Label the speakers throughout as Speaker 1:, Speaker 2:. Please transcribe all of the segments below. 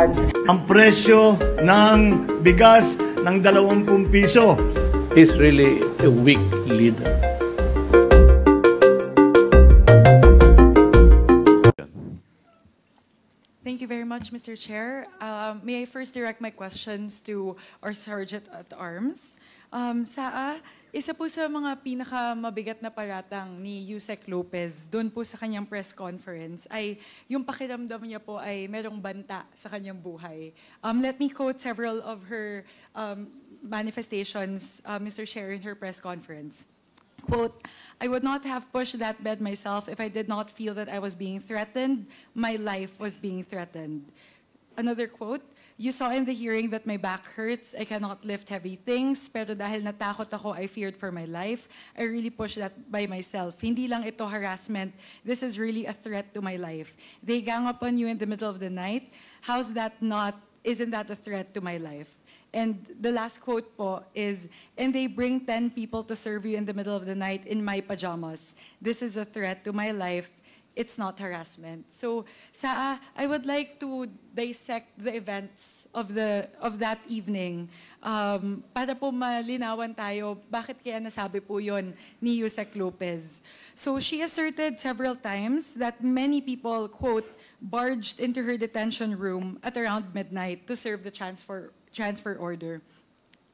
Speaker 1: funds.
Speaker 2: Ang presyo ng bigas ng 20 piso.
Speaker 3: He's really a weak leader.
Speaker 4: Thank you very much, Mr. Chair. May I first direct my questions to our Sergeant at Arms. Saa, isa po sa mga pinakamabigat na paratang ni Yusek Lopez doon po sa kanyang press conference ay yung pakiramdam niya po ay merong banta sa kanyang buhay. Let me quote several of her manifestations, Mr. Chair, in her press conference. Quote, "I would not have pushed that bed myself if I did not feel that I was being threatened. My life was being threatened." Another quote, "You saw in the hearing that my back hurts. I cannot lift heavy things. Pero dahil natakot ako, I feared for my life. I really pushed that by myself. Hindi lang ito harassment. This is really a threat to my life. They gang up on you in the middle of the night. How's that not, isn't that a threat to my life?" And the last quote po is, "And they bring 10 people to serve you in the middle of the night in my pajamas. This is a threat to my life. It's not harassment." So, Saa, I would like to dissect the events of that evening para po malinawan tayo bakit kaya nasabi po yon ni Yusek Lopez. So, she asserted several times that many people, quote, barged into her detention room at around midnight to serve the transfer order.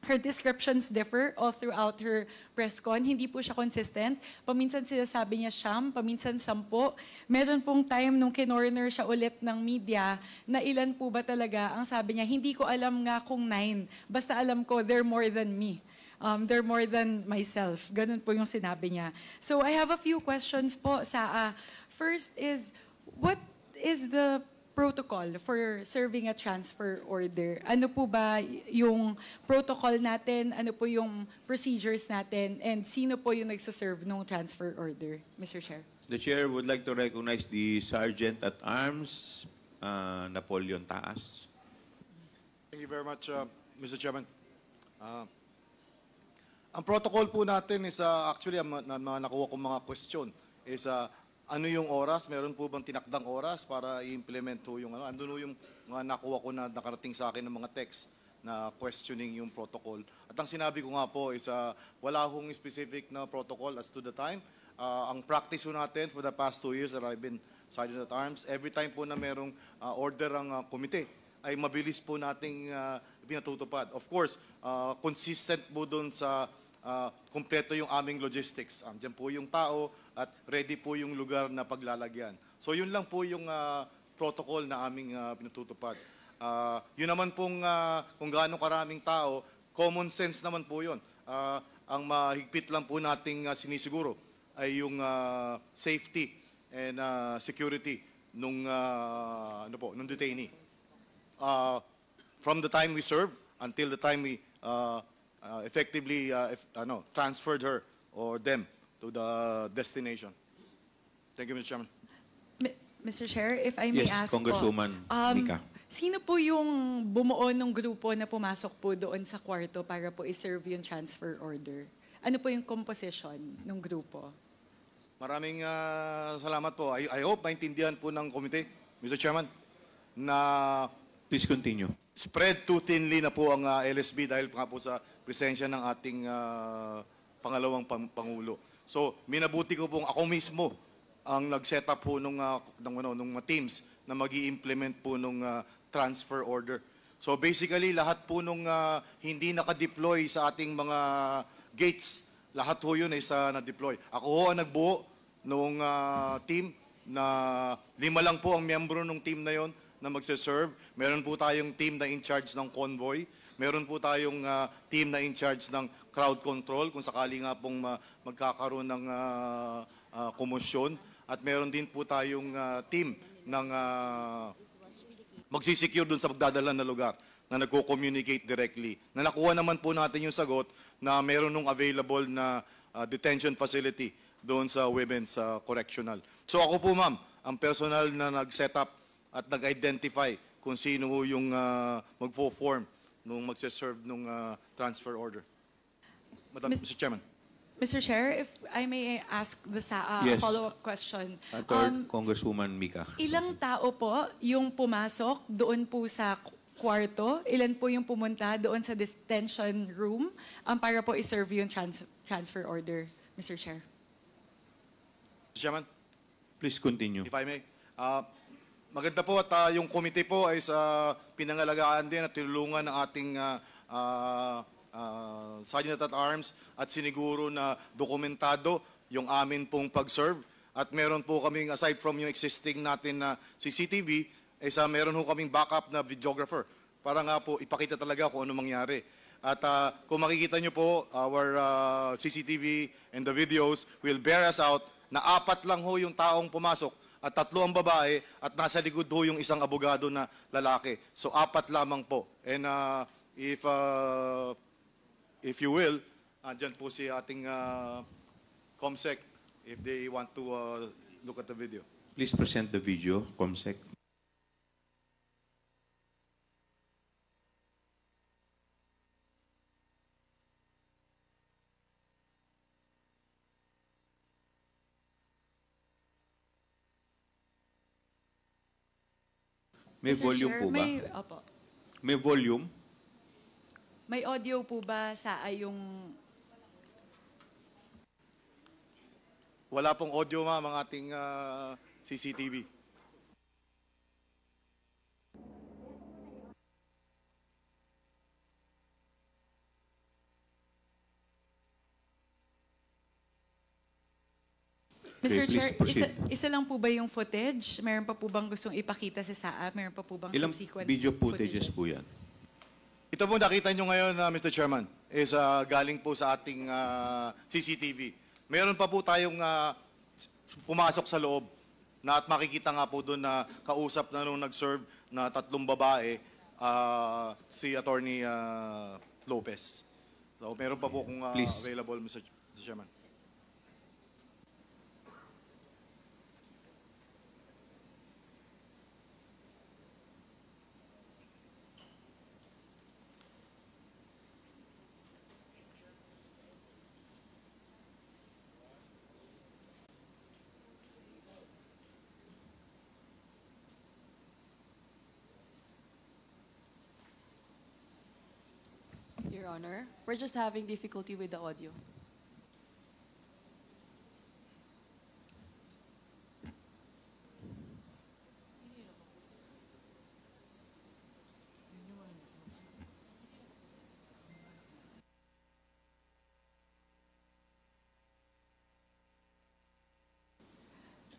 Speaker 4: Her descriptions differ all throughout her press con. Hindi po siya consistent. Paminsan sinasabi niya siyam, paminsan 10. Meron pong time nung kinorner siya ulit ng media na ilan po ba talaga ang sabi niya, hindi ko alam nga kung 9. Basta alam ko, they're more than me. They're more than myself. Ganun po yung sinabi niya. So I have a few questions po, Saa. First is, what is the protocol for serving a transfer order? Ano po ba yung protocol natin? Ano po yung procedures natin? And sino po yung nagsaserve ng transfer order, Mr. Chair?
Speaker 5: The Chair would like to recognize the Sergeant at Arms, Napoleon Taas.
Speaker 6: Thank you very much, Mr. Chairman. Ang protocol po natin is, actually, mga nakuha kong mga question is, ano yung oras? Meron po bang tinakdang oras para i-implement po yung ano? Andun yung mga nakuha ko na nakarating sa akin ng mga text na questioning yung protocol. At ang sinabi ko nga po is wala hong specific na protocol as to the time. Ang practice po natin for the past 2 years that I've been Sergeant at Arms, every time po na merong order ang komite, ay mabilis po nating pinatutupad. Of course, consistent po doon sa kompleto yung aming logistics. Diyan po yung tao at ready po yung lugar na paglalagyan. So yun lang po yung protocol na aming pinatutupad. Yun naman pong kung gaano karaming tao, common sense naman po yun. Ang mahigpit lang po nating sinisiguro ay yung safety and security nung detainee. From the time we serve until the time we effectively transferred her or them to the destination. Thank you, Mr. Chairman.
Speaker 4: Mr. Chair, if I may ask
Speaker 5: Congresswoman Nika.
Speaker 4: Sino po yung bumuo ng grupo na pumasok po doon sa kwarto para po i-serve yung transfer order? Ano po yung composition ng grupo?
Speaker 6: Maraming salamat po. I hope maintindihan po ng komite, Mr. Chairman, na
Speaker 5: Please continue.
Speaker 6: Spread too thinly na po ang LSB dahil nga po sa presensya ng ating pangalawang Pangulo. So, minabuti ko pong ako mismo ang nag-set up po nung teams na mag-i-implement po nung transfer order. So, basically, lahat po nung hindi naka-deploy sa ating mga gates, lahat po yun ay na-deploy. Ako ho ang nagbuo nung team na 5 lang po ang miyembro ng team na yon na magse-serve. Meron po tayong team na in charge ng convoy. Meron po tayong team na in charge ng crowd control kung sakali nga pong magkakaroon ng komosyon. At meron din po tayong team ng magsisecure dun sa magdadala na lugar na nagko-communicate directly. Na nakuha naman po natin yung sagot na meron nung available na detention facility doon sa women's correctional. So ako po, ma'am, ang personal na nag-set up at nag-identify kung sino yung magfo-form nung magse-serve nung transfer order. Madam, Mr. Chairman.
Speaker 4: Mr. Chair, if I may ask the
Speaker 5: Yes.
Speaker 4: follow-up question.
Speaker 5: Congresswoman Mika.
Speaker 4: Ilang tao po yung pumasok doon po sa kwarto? Ilan po yung pumunta doon sa detention room para po i-serve yung transfer order, Mr. Chair?
Speaker 6: Mr. Chairman,
Speaker 5: Please continue.
Speaker 6: if I may. Maganda po at yung committee po ay sa pinangalagaan din at tinulungan ng ating Sergeant at Arms at siniguro na dokumentado yung amin pong pag-serve. At meron po kaming, aside from yung existing natin na CCTV, meron po kaming backup na videographer para nga po ipakita talaga kung ano mangyari. At kung makikita nyo po, our CCTV and the videos will bear us out na 4 lang ho yung taong pumasok at 3 ang babae at nasa likod ho yung isang abogado na lalaki. So 4 lamang po. And if you will, andyan po si ating COMSEC if they want to look at the video.
Speaker 5: Please present the video, Comsec. May
Speaker 4: Mr.
Speaker 5: volume
Speaker 4: Chair,
Speaker 5: po ba?
Speaker 4: Opo.
Speaker 5: May volume?
Speaker 4: May audio po ba sa yung...
Speaker 6: Wala pong audio ma'am ang ating CCTV.
Speaker 4: Mr.
Speaker 5: please
Speaker 4: Chair,
Speaker 5: proceed.
Speaker 4: isa lang po ba yung footage? Meron pa po bang gustong ipakita sa SAA? Meron pa po bang
Speaker 5: Ilang
Speaker 4: subsequent
Speaker 5: video footages po yan?
Speaker 6: Ito po nakita nyo ngayon, Mr. Chairman, is galing po sa ating CCTV. Meron pa po tayong pumasok sa loob na at makikita nga po doon na kausap na nung nag-serve na 3 babae, si Attorney Lopez. So meron pa po kung
Speaker 5: Please.
Speaker 6: available, Mr. Chairman.
Speaker 1: Your Honor, we're just having difficulty with the audio.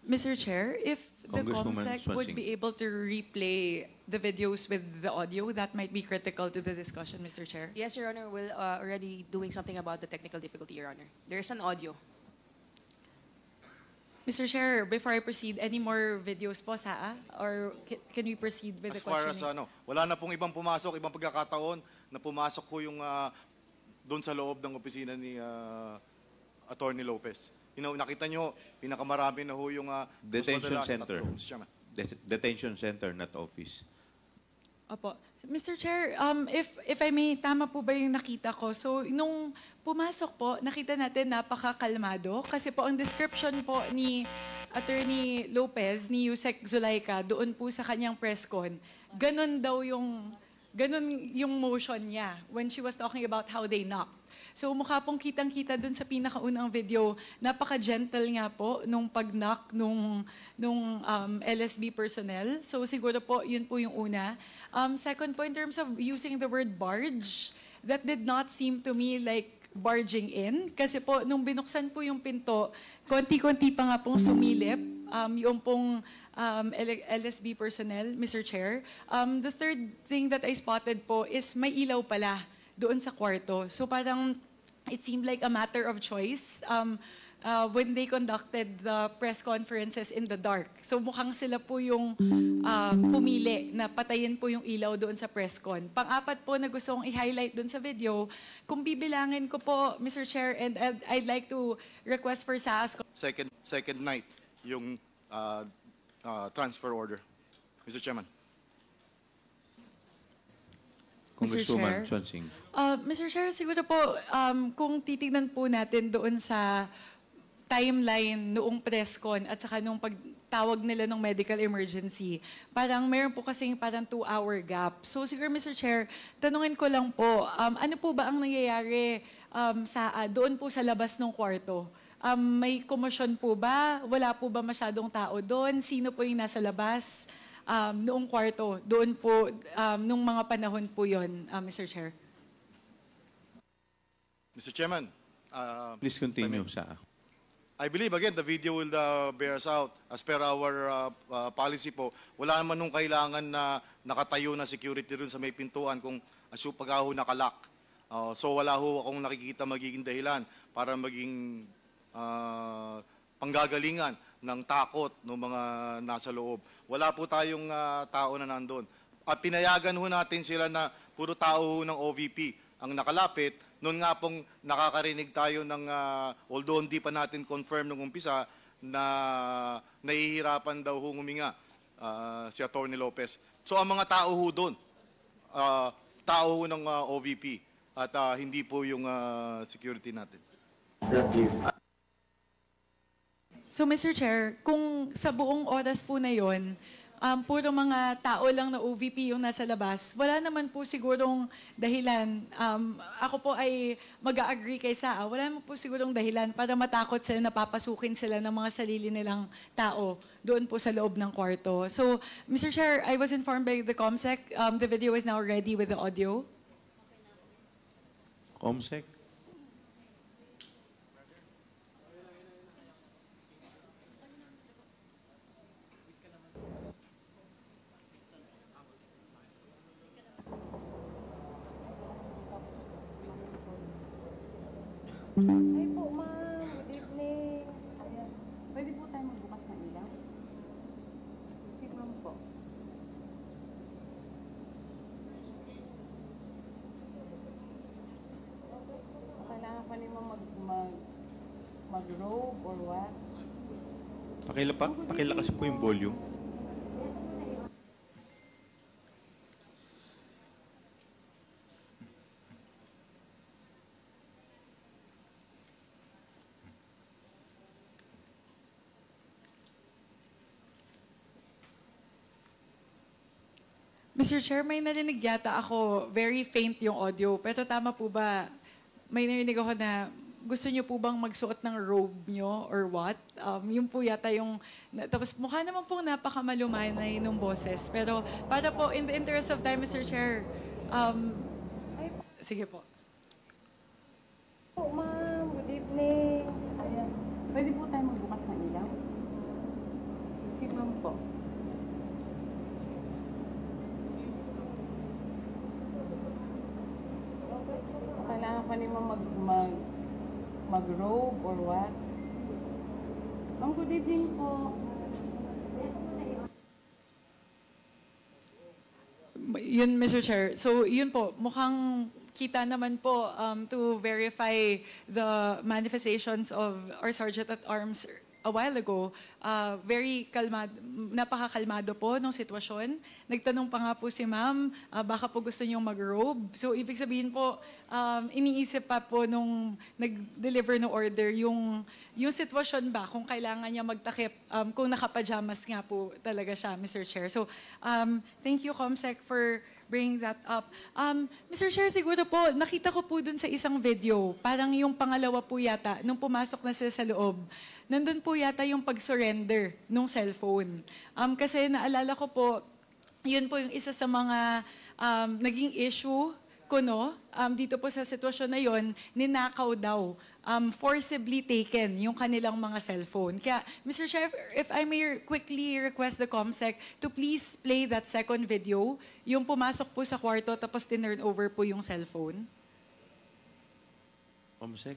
Speaker 4: Mr. Chair, if the
Speaker 5: Congresswoman
Speaker 4: COMSEC would
Speaker 5: Swansing.
Speaker 4: be able to replay the videos with the audio, that might be critical to the discussion, Mr. Chair.
Speaker 1: Yes, Your Honor, we're already doing something about the technical difficulty, Your Honor. There's an audio.
Speaker 4: Mr. Chair, before I proceed, any more videos po, SAA? Or can we proceed with
Speaker 6: As
Speaker 4: the
Speaker 6: far as
Speaker 4: questioning?
Speaker 6: wala na pong ibang pumasok, ibang pagkakataon na pumasok ko yung doon sa loob ng opisina ni Attorney Lopez. Nakita nyo, pinakamarami na ho yung mas
Speaker 5: Detention
Speaker 6: madalas
Speaker 5: center.
Speaker 6: 3, Mr. Chairman.
Speaker 5: Detention center, not office.
Speaker 4: Opo. Mr. Chair, if I may, tama po ba yung nakita ko? So, nung pumasok po, nakita natin napakakalmado. Kasi po, ang description po ni Attorney Lopez, ni Yusek Zulaika, doon po sa kanyang press con, ganun yung motion niya when she was talking about how they knocked. So mukha pong kitang-kita dun sa pinakaunang video, napaka-gentle nga po nung pag-knock nung LSB personnel. So siguro po, yun po yung una. Second po, in terms of using the word barge, that did not seem to me like barging in. Kasi po, nung binuksan po yung pinto, konti-konti pa nga pong sumilip yung pong LSB personnel, Mr. Chair. The third thing that I spotted po is may ilaw pala doon sa kwarto. So parang it seemed like a matter of choice when they conducted the press conferences in the dark. So mukhang sila po yung pumili na patayin po yung ilaw doon sa press con. Pang-apat po na gusto kong i-highlight doon sa video, kung bibilangin ko po, Mr. Chair, and I'd like to request for SAAS.
Speaker 6: Second night, yung transfer order. Mr. Chairman.
Speaker 5: Congresswoman
Speaker 4: Chair.
Speaker 5: Swansing.
Speaker 4: Mr. Chair, siguro po, kung titignan po natin doon sa timeline noong press con at saka nung pagtawag nila ng medical emergency, parang meron po kasing parang 2-hour gap. So siguro, Mr. Chair, tanungin ko lang po, ano po ba ang nangyayari doon po sa labas ng kwarto? May komosyon po ba? Wala po ba masyadong tao doon? Sino po yung nasa labas noong kwarto? Doon po, nung mga panahon po yon, Mr. Chair.
Speaker 6: Mr. Chairman,
Speaker 5: Please continue sa...
Speaker 6: I believe, again, the video will bear us out. As per our policy po, wala naman nung kailangan na nakatayo na security rin sa may pintuan kung pag ho nakalak. So wala ho akong nakikita magiging dahilan para maging panggagalingan ng takot ng mga nasa loob. Wala po tayong tao na nandun. At pinayagan ho natin sila na puro tao ho ng OVP ang nakalapit. Noon nga pong nakakarinig tayo ng, although hindi pa natin confirm nung umpisa, na nahihirapan daw huminga si Atty. Lopez. So ang mga tao ho doon, tao ho ng OVP at hindi po yung security natin.
Speaker 4: So, Mr. Chair, kung sa buong oras po na yon, puro mga tao lang na OVP yung nasa labas, wala naman po sigurong dahilan. Ako po ay mag-agree kay Saa. Wala naman po sigurong dahilan para matakot sila na papasukin sila ng mga sarili nilang tao doon po sa loob ng kwarto. So, Mr. Chair, I was informed by the COMSEC. The video is now ready with the audio.
Speaker 5: COMSEC?
Speaker 7: Ay po, ma'am. Good evening. Ayan. Pwede po tayo magbukas ng ilaw? Si ma'am po. Kailangan pa ni ma'am mag-robe or what?
Speaker 5: Pakilakas po yung volume.
Speaker 4: Mr. Chair, may narinig yata ako, very faint yung audio. Pero tama po ba, may narinig ako na gusto niyo po bang magsuot ng robe niyo or what? Yun po yata yung, tapos mukha naman pong napakamalumanay nung boses. Pero para po, in the interest of time, Mr. Chair, sige po.
Speaker 7: Po, ma'am. Good evening. Ayan. Pwede po tayo magbukas ng ilaw? Si ma'am po. Kailangan pa ni ma'am mag-robe or what? Ma'am, good evening po.
Speaker 4: Yun, Mr. Chair. So, yun po, mukhang kita naman po to verify the manifestations of our Sergeant at Arms a while ago, very kalmado, napakakalmado po nung sitwasyon. Nagtanong pa nga po si ma'am, baka po gusto niyong mag-robe. So, ibig sabihin po, iniisip pa po nung nag-deliver ng order, yung sitwasyon ba, kung kailangan niya magtakip, kung nakapajamas nga po talaga siya, Mr. Chair. So, thank you, COMSEC, for bringing that up. Mr. Chair, siguro po, nakita ko po dun sa isang video, parang yung pangalawa po yata, nung pumasok na sila sa loob, nandun po yata yung pag-surrender nung cellphone. Kasi naalala ko po, yun po yung isa sa mga naging issue ko, no? Dito po sa sitwasyon na yun, ninakaw daw, forcibly taken yung kanilang mga cellphone. Kaya, Mr. Chair, if I may quickly request the COMSEC to please play that second video, yung pumasok po sa kwarto tapos tinurn over po yung cellphone.
Speaker 5: COMSEC?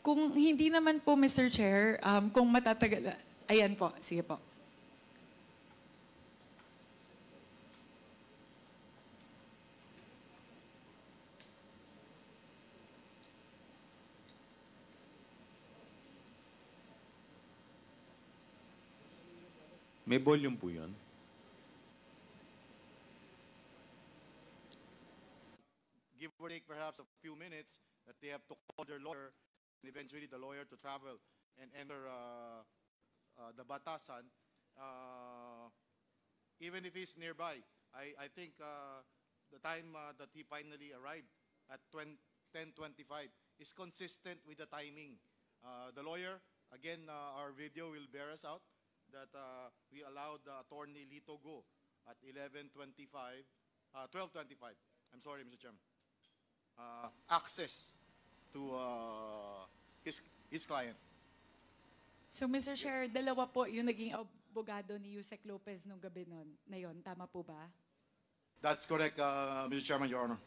Speaker 4: Kung hindi naman po, Mr. Chair, kung matatagal... Ayan po, sige po.
Speaker 5: May volume po yun.
Speaker 6: Give or take perhaps a few minutes that they have to call their lawyer and eventually the lawyer to travel and enter the batasan. Even if he's nearby, I think the time that he finally arrived at 10:25 is consistent with the timing. The lawyer, again, our video will bear us out that we allowed Attorney Lito go at 12:25. I'm sorry, Mr. Chairman. Access to his client.
Speaker 4: So, Mr. Chair, dalawa po yung naging abogado ni Yusek Lopez nung gabi na yon. Tama po ba?
Speaker 6: That's correct, Mr. Chairman, Your Honor.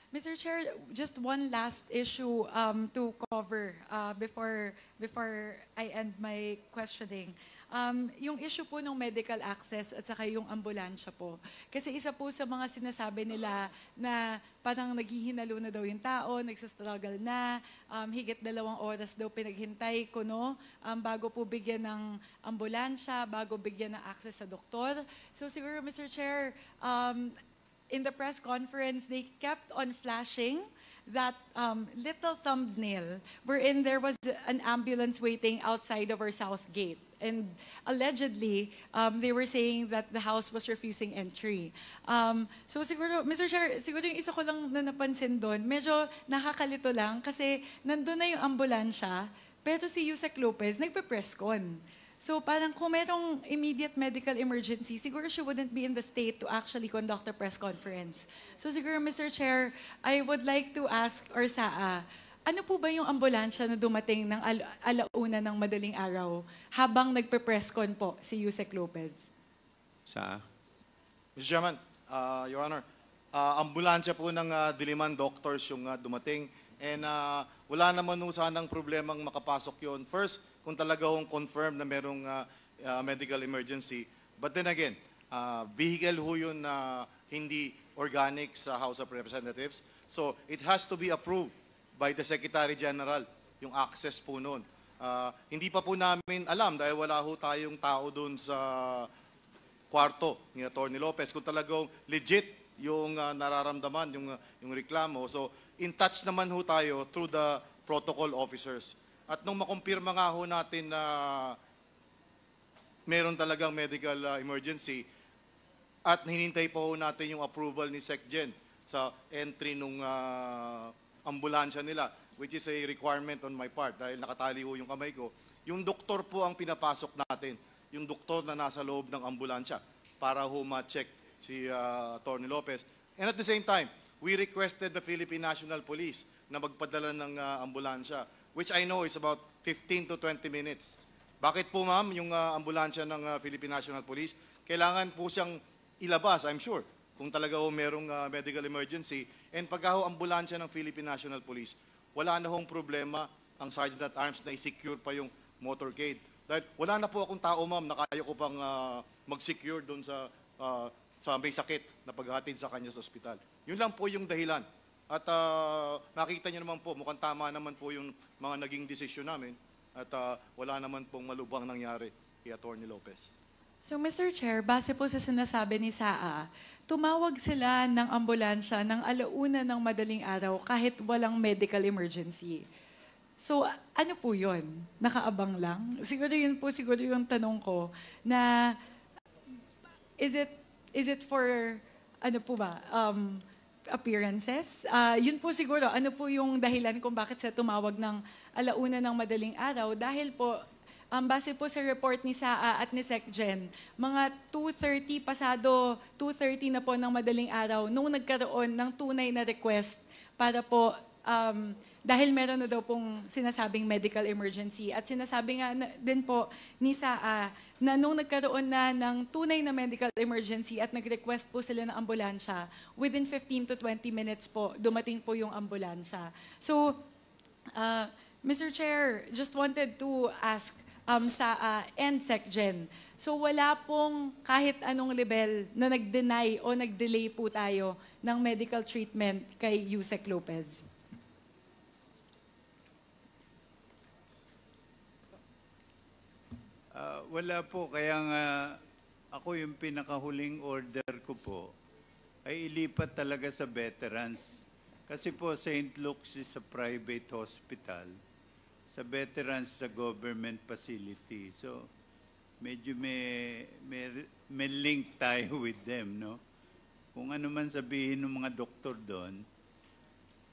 Speaker 4: Mr. Chair, just one last issue to cover before I end my questioning. Yung issue po ng medical access at saka yung ambulansya po. Kasi isa po sa mga sinasabi nila na parang naghihinalo na daw yung tao, nagsastruggle na, higit 2 oras daw pinaghintay ko, no? Bago po bigyan ng ambulansya, bago bigyan ng access sa doktor. So siguro, Mr. Chair, in the press conference, they kept on flashing that little thumbnail wherein there was an ambulance waiting outside of our south gate. And allegedly, they were saying that the house was refusing entry. So siguro, Mr. Chair, siguro yung isa ko lang na napansin doon, medyo nakakalito lang kasi nandun na yung ambulansya, pero si Yusek Lopez nagpe-press con. So parang kung merong immediate medical emergency, siguro she wouldn't be in the state to actually conduct a press conference. So siguro, Mr. Chair, I would like to ask Orsaa, ano po ba yung ambulansya na dumating ng alauna ng madaling araw habang nagpe-press con po si Yusek Lopez?
Speaker 5: Sa?
Speaker 6: Mr. Chairman, Your Honor, ambulansya po ng Diliman doctors yung dumating and wala naman sanang problemang makapasok yon. First, kung talaga hong confirm na merong medical emergency. But then again, vehicle ho yun na hindi organic sa House of Representatives. So it has to be approved by the Secretary General, yung access po noon. Hindi pa po namin alam dahil wala ho tayong tao doon sa kwarto ni Atty. Lopez kung talagang legit yung nararamdaman, yung reklamo. So in touch naman ho tayo through the protocol officers. At nung makumpirma nga ho natin na meron talagang medical emergency at hinintay po ho natin yung approval ni SecGen sa entry nung ambulansya nila, which is a requirement on my part dahil nakatali ho yung kamay ko. Yung doktor po ang pinapasok natin, yung doktor na nasa loob ng ambulansya para ho ma-check si Atty. Lopez. And at the same time, we requested the Philippine National Police na magpadala ng ambulansya, which I know is about 15 to 20 minutes. Bakit po ma'am yung ambulansya ng Philippine National Police? Kailangan po siyang ilabas, I'm sure, kung talaga ho merong medical emergency. And pagka ho ambulansya ng Philippine National Police, wala na hong problema ang Sergeant at Arms na i-secure pa yung motorcade. Dahil wala na po akong tao ma'am na kaya ko pang mag-secure doon sa may sakit na paghatid sa kanya sa ospital. Yun lang po yung dahilan. At nakita niyo naman po, mukhang tama naman po yung mga naging desisyon namin at wala naman pong malubhang nangyari kay Atty. Lopez.
Speaker 4: So, Mr. Chair, base po sa sinasabi ni Saa, tumawag sila ng ambulansya ng alauna ng madaling araw kahit walang medical emergency. So, ano po yun? Nakaabang lang? Siguro yun po siguro yung tanong ko na is it for, ano po ba, appearances? Yun po siguro, ano po yung dahilan kung bakit sila tumawag ng alauna ng madaling araw? Dahil po, base po sa report ni Saa at ni SecGen, mga 2:30, pasado 2:30 na po ng madaling araw, nung nagkaroon ng tunay na request para po, dahil meron na daw pong sinasabing medical emergency. At sinasabi nga din po ni Saa na nung nagkaroon na ng tunay na medical emergency at nag-request po sila ng ambulansya, within 15 to 20 minutes po, dumating po yung ambulansya. So, Mr. Chair, just wanted to ask Saa and SecGen. So wala pong kahit anong level na nag-deny o nag-delay po tayo ng medical treatment kay Yusek Lopez.
Speaker 8: Wala po, kaya nga ako yung pinakahuling order ko po ay ilipat talaga sa veterans. Kasi po St. Luke's is a private hospital. Sa veterans sa government facility. So medyo may link tayo with them, no? Kung ano man sabihin ng mga doktor doon,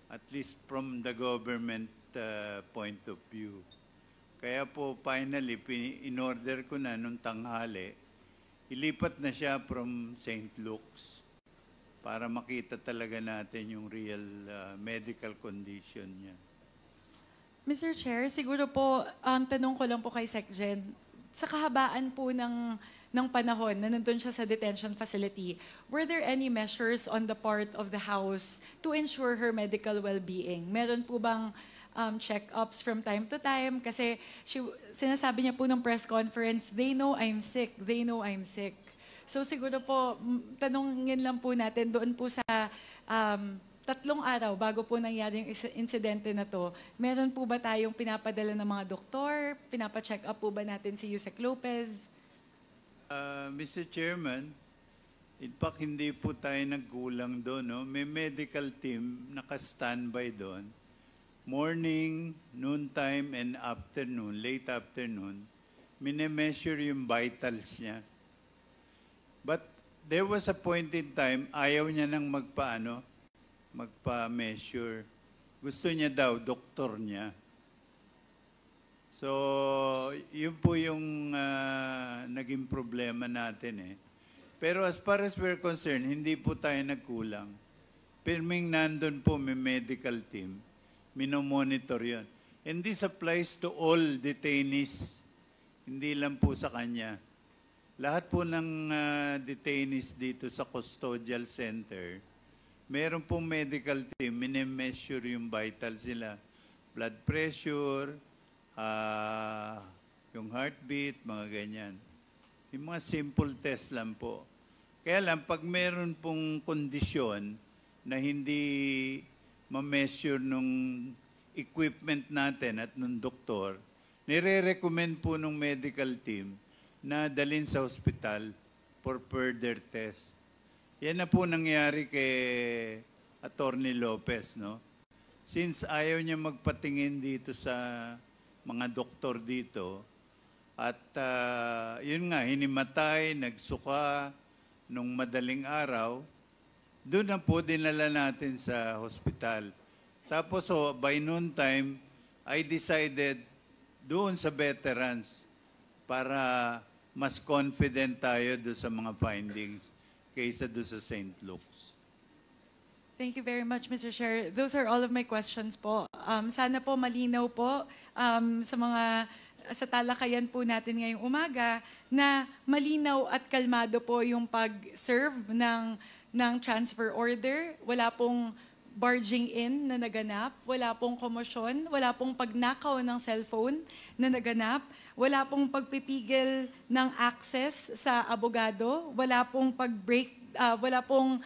Speaker 8: at least from the government point of view. Kaya po finally, in-order ko na nung tanghali, ilipat na siya from St. Luke's para makita talaga natin yung real medical condition niya.
Speaker 4: Mr. Chair, siguro po, tanong ko lang po kay SecGen, sa kahabaan po ng panahon na nandun siya sa detention facility, were there any measures on the part of the House to ensure her medical well-being? Meron po bang check-ups from time to time? Kasi sinasabi niya po ng press conference, they know I'm sick, they know I'm sick. So siguro po, tanongin lang po natin doon po sa 3 araw bago po nangyari yung insidente na to, meron po ba tayong pinapadala ng mga doktor? Pinapa-check up po ba natin si Yusek Lopez?
Speaker 8: Mr. Chairman, in fact, hindi po tayo nagkulang doon. No? May medical team naka-standby doon. Morning, noontime, and afternoon, late afternoon, mine-measure yung vitals niya. But there was a point in time, ayaw niya nang magpa-measure. Gusto niya daw, doktor niya. So, yun po yung naging problema natin eh. Pero as far as we're concerned, hindi po tayo nagkulang. Pirming nandun po may medical team, minomonitor yun. And this applies to all detainees, hindi lang po sa kanya. Lahat po ng detainees dito sa custodial center, meron pong medical team, minimeasure yung vitals nila. Blood pressure, yung heartbeat, mga ganyan. Yung mga simple test lang po. Kaya lang, pag meron pong kondisyon na hindi ma-measure nung equipment natin at nung doktor, nire-recommend po nung medical team na dalhin sa hospital for further test. Yan na po nangyari kay Attorney Lopez, no? Since ayaw niya magpatingin dito sa mga doktor dito, at yun nga, hinimatay, nagsuka nung madaling araw, doon na po dinala natin sa hospital. Tapos by noon time, I decided doon sa veterans para mas confident tayo doon sa mga findings kaysa doon sa St. Luke's.
Speaker 4: Thank you very much, Mr. Chair. Those are all of my questions po. Sana po malinaw po sa talakayan po natin ngayong umaga na malinaw at kalmado po yung pag-serve ng transfer order. Wala pong barging in na naganap, wala pong komosyon, wala pong pagnakaw ng cellphone na naganap, wala pong pagpipigil ng access sa abogado, wala pong wala pong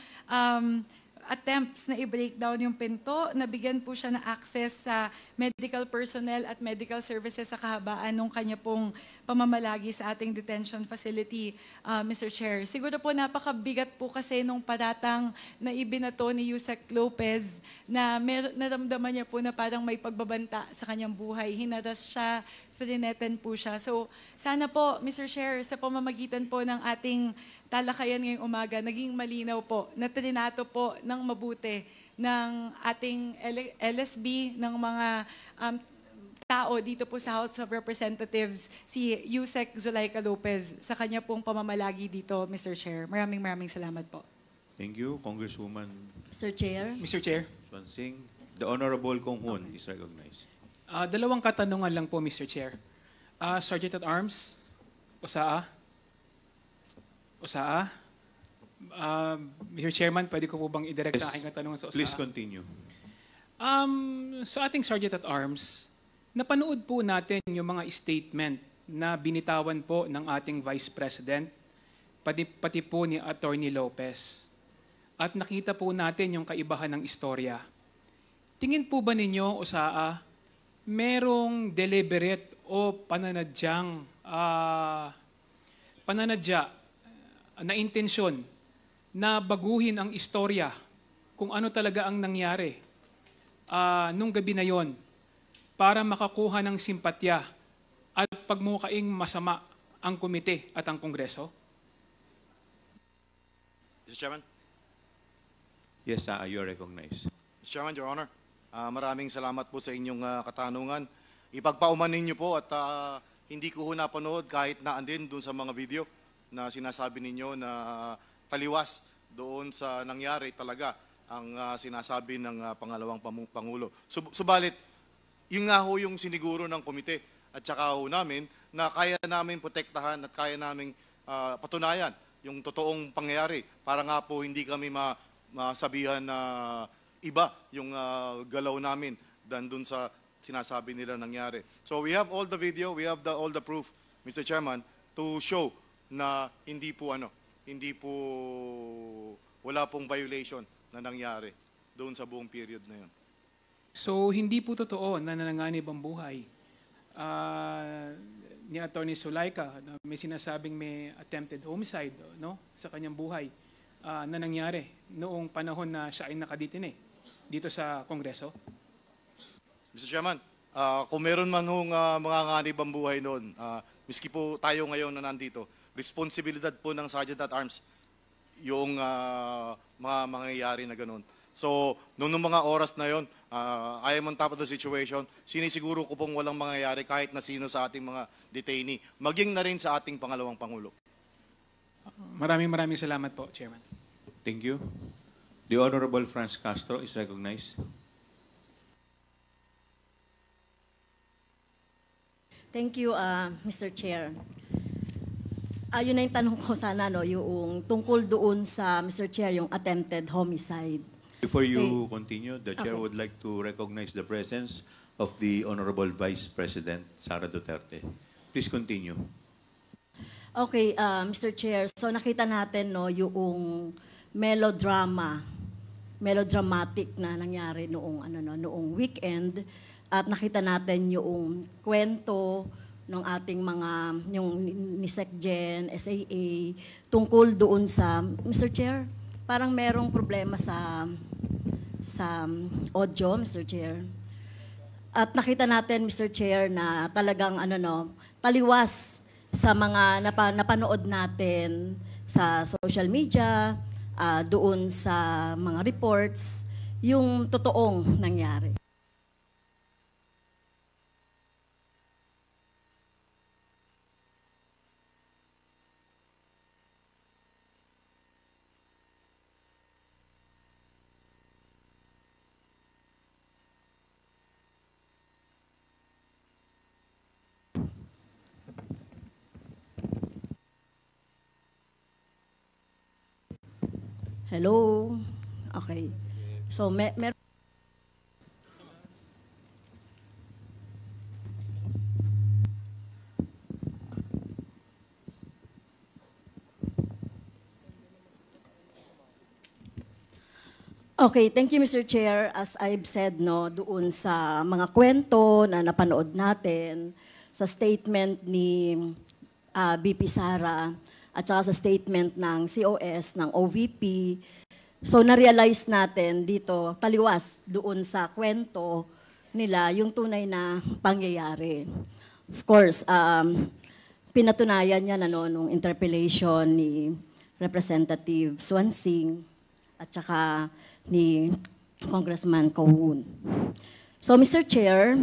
Speaker 4: attempts na i-breakdown yung pinto, nabigyan po siya ng access sa medical personnel at medical services sa kahabaan ng kanya pong pamamalagi sa ating detention facility, Mr. Chair. Siguro po napakabigat po kasi nung paratang na ibinato ni Yusek Lopez na naramdaman niya po na parang may pagbabanta sa kanyang buhay. Hinaras siya, trineten po siya. So sana po, Mr. Chair, sa pamamagitan po ng ating talakayan ngayong umaga, naging malinaw po, na trinato po ng mabuti ng ating LSB, ng mga tao dito po sa House of Representatives, si Yusek Zulaika Lopez, sa kanya pong pamamalagi dito, Mr. Chair. Maraming salamat po.
Speaker 5: Thank you, Congresswoman
Speaker 7: Mr. Chair.
Speaker 9: Mr. Chair,
Speaker 5: Swansing. The Honorable Kong Hoon is recognized.
Speaker 9: 2 katanungan lang po, Mr. Chair. Sergeant at Arms, Osaa. Mr. Chairman, pwede ko po bang i-direct ang aking katanungan sa Osaa?
Speaker 5: Please continue.
Speaker 9: Sa ating Sergeant at Arms, napanood po natin yung mga statement na binitawan po ng ating Vice President, pati po ni Attorney Lopez. At nakita po natin yung kaibahan ng istorya. Tingin po ba ninyo, Osaa, merong deliberate o pananadyang pananadya na intensyon na baguhin ang istorya kung ano talaga ang nangyari nung gabi na yon para makakuha ng simpatya at pagmukaing masama ang komite at ang Kongreso?
Speaker 6: Mr. Chairman?
Speaker 5: Yes, you are recognized.
Speaker 6: Mr. Chairman, Your Honor, maraming salamat po sa inyong katanungan. Ipagpaumanin niyo po at hindi ko ho napanood kahit na andin doon sa mga video na sinasabi ninyo na taliwas doon sa nangyari talaga ang sinasabi ng pangalawang Pangulo. Subalit, yun nga ho yung siniguro ng komite at saka ho namin na kaya namin protektahan at kaya namin patunayan yung totoong pangyayari para nga po hindi kami masabihan na iba yung galaw namin dan dun sa sinasabi nila nangyari. So we have all the video, we have all the proof, Mr. Chairman, to show na hindi po wala pong violation na nangyari doon sa buong period na yun.
Speaker 9: So, hindi po totoo na nananganib ang buhay ni Atty. Zulaika na may sinasabing may attempted homicide sa kanyang buhay na nangyari noong panahon na siya ay nakadetine dito sa Kongreso?
Speaker 6: Mr. Chairman, kung meron man hong mga nganib ang buhay noon, miski po tayo ngayon na nandito, responsibilidad po ng Sergeant at Arms yung mga mangyayari na ganun. So, noong mga oras na yon, I am on top of the situation. Sinisiguro ko pong walang mangyayari kahit na sino sa ating mga detainee, maging na rin sa ating pangalawang Pangulo.
Speaker 9: Maraming salamat po, Chairman.
Speaker 5: Thank you. The Honorable Franz Castro is recognized.
Speaker 10: Thank you, Mr. Chair. Yun na yung tanong ko sana, yung tungkol doon sa, Mr. Chair, yung attempted homicide.
Speaker 5: Before you continue, the Chair would like to recognize the presence of the Honorable Vice President, Sara Duterte. Please continue.
Speaker 10: Okay, Mr. Chair, so nakita natin yung melodramatic na nangyari noong weekend at nakita natin yung kwento ng ating yung ni SecGen, SAA, tungkol doon sa, Mr. Chair, parang merong problema sa audio, Mr. Chair. At nakita natin, Mr. Chair, na talagang taliwas sa mga napanood natin sa social media, doon sa mga reports, yung totoong nangyari. Hello? Okay. So, okay, thank you, Mr. Chair. As I've said, doon sa mga kwento na napanood natin, sa statement ni BP Sara, at saka sa statement ng COS, ng OVP. So, na-realize natin dito, taliwas doon sa kwento nila, yung tunay na pangyayari. Of course, pinatunayan niya nung interpellation ni Representative Swansing at saka ni Congressman Cohun. So, Mr. Chair,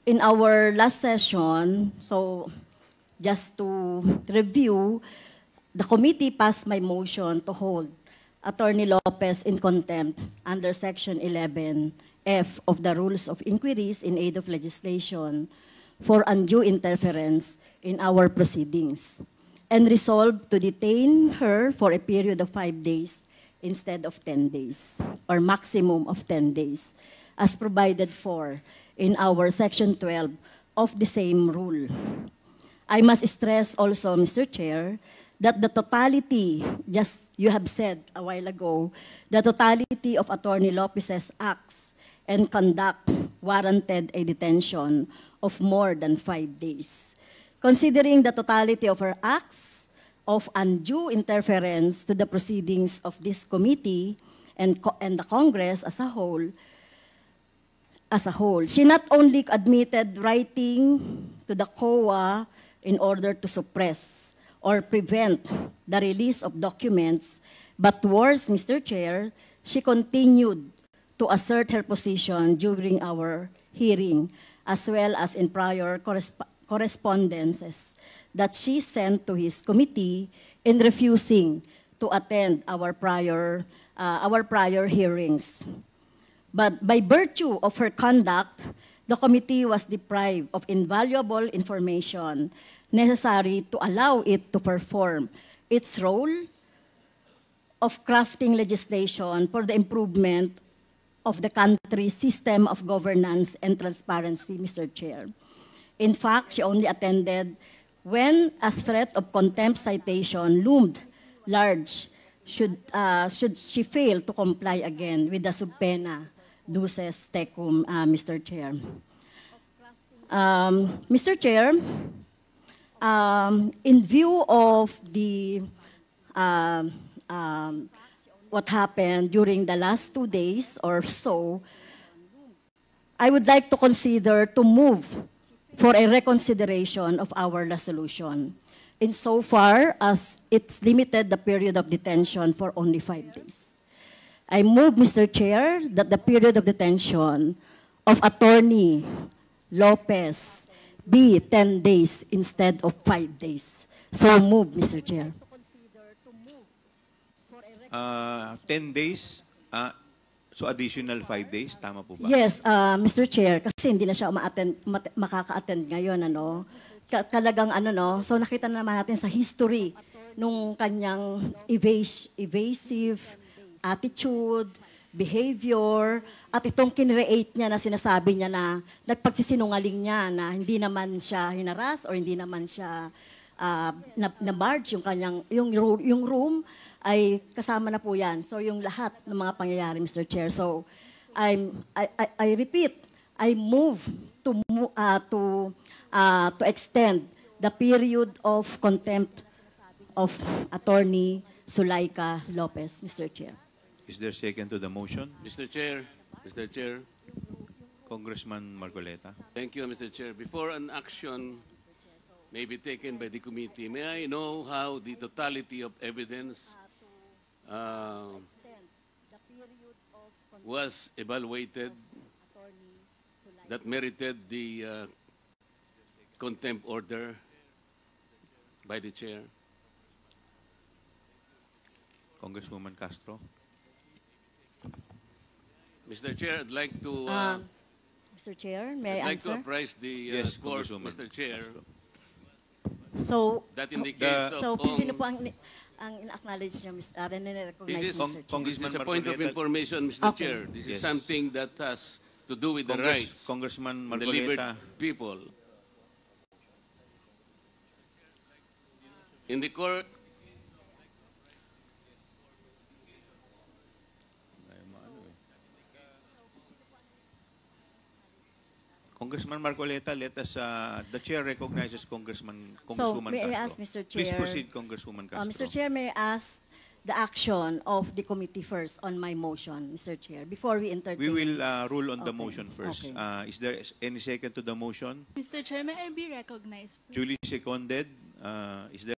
Speaker 10: in our last session, so, just to review, the committee passed my motion to hold Attorney Lopez in contempt under Section 11F of the Rules of Inquiries in Aid of Legislation for undue interference in our proceedings, and resolved to detain her for a period of 5 days instead of 10 days, or maximum of 10 days, as provided for in our Section 12 of the same rule. I must stress also, Mr. Chair, that the totality, just you have said a while ago, the totality of Attorney Lopez's acts and conduct warranted a detention of more than 5 days. considering the totality of her acts of undue interference to the proceedings of this committee and the Congress as a whole, she not only admitted writing to the COA in order to suppress or prevent the release of documents, but worse, Mr. Chair, she continued to assert her position during our hearing, as well as in prior correspondences that she sent to his committee in refusing to attend our prior hearings. But by virtue of her conduct, the committee was deprived of invaluable information necessary to allow it to perform its role of crafting legislation for the improvement of the country's system of governance and transparency, Mr. Chair. In fact, she only attended when a threat of contempt citation loomed large should she fail to comply again with the subpoena duces tecum, Mr. Chair. Mr. Chair, in view of the what happened during the last 2 days or so, I would like to consider to move for a reconsideration of our resolution, insofar as it's limited the period of detention for only 5 days. I move, Mr. Chair, that the period of detention of Attorney Lopez be 10 days instead of 5 days. So move, Mr. Chair.
Speaker 5: 10 days, so additional 5 days, tama po ba?
Speaker 10: Yes, Mr. Chair, kasi hindi na siya makaka-attend ngayon, ano. Talagang ano, no. So nakita naman natin sa history nung kanyang evasive attitude, behavior, at itong kinreate niya na sinasabi niya na nagpagsisinungaling niya na hindi naman siya hinaras or hindi naman siya na-barge yung kanyang yung room ay kasama na po yan. So yung lahat ng mga pangyayari, Mr. Chair. So I repeat, I move to extend the period of contempt of Attorney Zulaika Lopez, Mr. Chair.
Speaker 5: Is there second to the motion?
Speaker 3: Mr. Chair,
Speaker 5: Congressman Marcoleta.
Speaker 3: thank you, Mr. Chair. Before an action may be taken by the committee, may I know how the totality of evidence was evaluated that merited the contempt order by the chair?
Speaker 5: Congresswoman Castro.
Speaker 3: Mr. Chair, I'd like to
Speaker 10: Mr. Chair, may I
Speaker 3: I'd like to
Speaker 10: answer?
Speaker 3: apprise the
Speaker 5: Yes,
Speaker 3: court,
Speaker 5: Congresswoman.
Speaker 3: Mr. Chair,
Speaker 10: So,
Speaker 3: that in the case of
Speaker 10: sino po ang in-acknowledge niya,
Speaker 3: This
Speaker 10: recognize,
Speaker 3: is,
Speaker 10: Mr. Chair?
Speaker 5: Congressman
Speaker 3: this is a point of
Speaker 5: Marcoleta.
Speaker 3: information, Mr.
Speaker 10: Okay.
Speaker 3: Chair. This is
Speaker 5: Yes.
Speaker 3: something that has to do with the rights
Speaker 5: Congressman
Speaker 3: of the liberty
Speaker 5: Marcoleta.
Speaker 3: people. In the court,
Speaker 5: Congressman Marcoleta, let us, the chair recognizes
Speaker 10: So,
Speaker 5: Congresswoman
Speaker 10: may I
Speaker 5: Castro.
Speaker 10: ask, Mr.
Speaker 5: Please
Speaker 10: Chair,
Speaker 5: proceed, Congresswoman Castro.
Speaker 10: Mr. Chair, may I ask the action of the committee first on my motion, Mr. Chair, before we entertain?
Speaker 5: We will rule on the
Speaker 10: Okay,
Speaker 5: motion first.
Speaker 10: okay.
Speaker 5: Is there any second to the motion?
Speaker 11: Mr. Chair, may I be recognized?
Speaker 5: Duly seconded. Is there